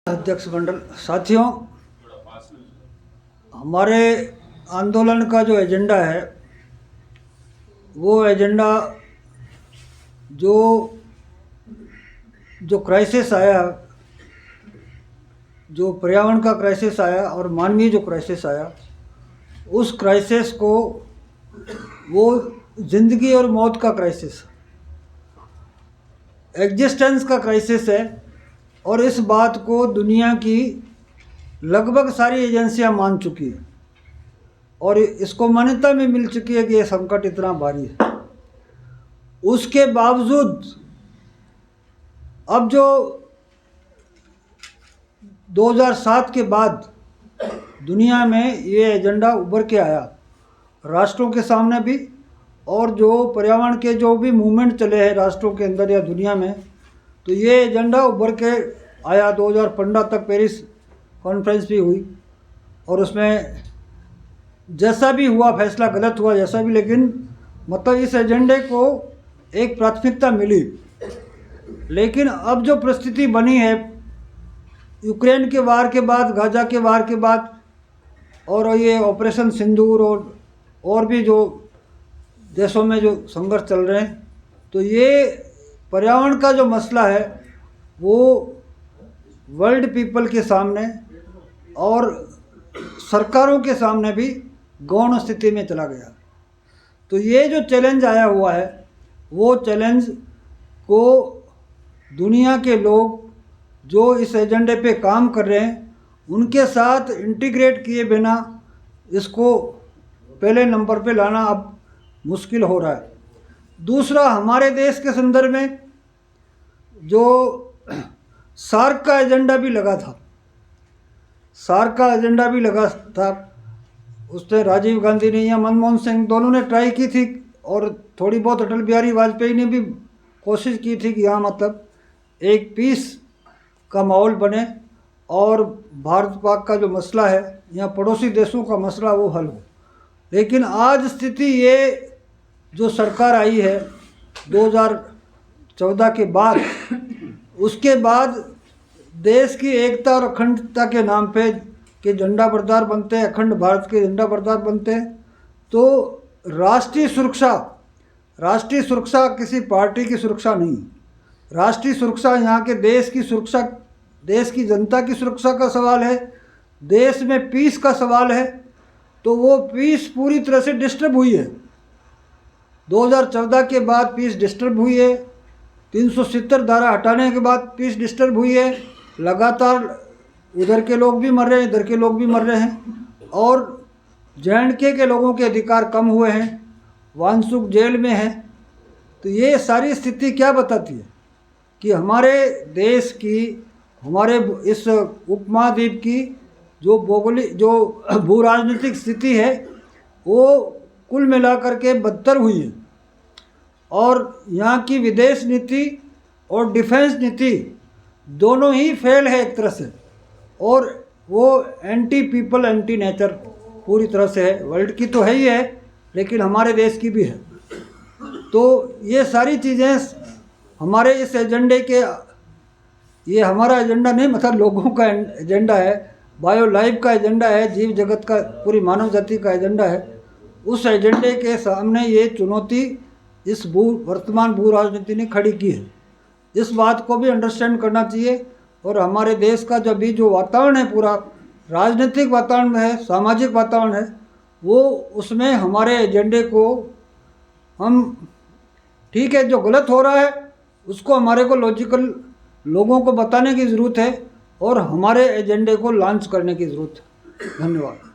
अध्यक्ष मंडल, साथियों, हमारे आंदोलन का जो एजेंडा है वो एजेंडा जो क्राइसिस आया, जो पर्यावरण का क्राइसिस आया और मानवीय जो क्राइसिस आया, उस क्राइसिस को वो ज़िंदगी और मौत का क्राइसिस, एग्जिस्टेंस का क्राइसिस है। और इस बात को दुनिया की लगभग सारी एजेंसियां मान चुकी है और इसको मान्यता में मिल चुकी है कि ये संकट इतना भारी है। उसके बावजूद अब जो 2007 के बाद दुनिया में ये एजेंडा उभर के आया, राष्ट्रों के सामने भी, और जो पर्यावरण के जो भी मूवमेंट चले हैं राष्ट्रों के अंदर या दुनिया में, तो ये एजेंडा उभर के आया। 2015 तक पेरिस कॉन्फ्रेंस भी हुई और उसमें जैसा भी हुआ, फैसला गलत हुआ जैसा भी, लेकिन मतलब इस एजेंडे को एक प्राथमिकता मिली। लेकिन अब जो परिस्थिति बनी है यूक्रेन के वार के बाद, गाजा के वार के बाद, और ये ऑपरेशन सिंदूर और भी जो देशों में जो संघर्ष चल रहे हैं, तो ये पर्यावरण का जो मसला है वो वर्ल्ड पीपल के सामने और सरकारों के सामने भी गौण स्थिति में चला गया। तो ये जो चैलेंज आया हुआ है वो चैलेंज को दुनिया के लोग जो इस एजेंडे पे काम कर रहे हैं उनके साथ इंटीग्रेट किए बिना इसको पहले नंबर पे लाना अब मुश्किल हो रहा है। दूसरा, हमारे देश के संदर्भ में जो सार्क का एजेंडा भी लगा था, सार्क का एजेंडा भी लगा था, उससे राजीव गांधी ने या मनमोहन सिंह दोनों ने ट्राई की थी, और थोड़ी बहुत अटल बिहारी वाजपेयी ने भी कोशिश की थी कि यहाँ मतलब एक पीस का माहौल बने और भारत पाक का जो मसला है या पड़ोसी देशों का मसला वो हल हो। लेकिन आज स्थिति ये जो सरकार आई है 2014 के बाद, उसके बाद देश की एकता और अखंडता के नाम पे कि झंडा बरदार बनते हैं, अखंड भारत के झंडा बरदार बनते हैं, तो राष्ट्रीय सुरक्षा किसी पार्टी की सुरक्षा नहीं। राष्ट्रीय सुरक्षा यहाँ के देश की सुरक्षा, देश की जनता की सुरक्षा का सवाल है, देश में पीस का सवाल है। तो वो पीस पूरी तरह से डिस्टर्ब हुई है। 2014 के बाद पीस डिस्टर्ब हुई है, 370 धारा हटाने के बाद पीस डिस्टर्ब हुई है। लगातार उधर के लोग भी मर रहे हैं, इधर के लोग भी मर रहे हैं, और जे.एंड.के के लोगों के अधिकार कम हुए हैं, वानसुख जेल में है। तो ये सारी स्थिति क्या बताती है कि हमारे देश की, हमारे इस उपमहाद्वीप की जो भौगोलिक, जो भू राजनीतिक स्थिति है वो कुल मिलाकर के बदतर हुई है। और यहाँ की विदेश नीति और डिफेंस नीति दोनों ही फेल है एक तरह से, और वो एंटी पीपल एंटी नेचर पूरी तरह से है। वर्ल्ड की तो है ही है, लेकिन हमारे देश की भी है। तो ये सारी चीज़ें हमारे इस एजेंडे के, ये हमारा एजेंडा नहीं, मतलब लोगों का एजेंडा है, बायो लाइफ का एजेंडा है, जीव जगत का, पूरी मानव जाति का एजेंडा है। उस एजेंडे के सामने ये चुनौती इस वर्तमान भू राजनीति ने खड़ी की है। इस बात को भी अंडरस्टैंड करना चाहिए। और हमारे देश का जो भी जो वातावरण है, पूरा राजनीतिक वातावरण है, सामाजिक वातावरण है, वो उसमें हमारे एजेंडे को हम, ठीक है, जो गलत हो रहा है उसको हमारे को लॉजिकल लोगों को बताने की ज़रूरत है और हमारे एजेंडे को लॉन्च करने की ज़रूरत है। धन्यवाद।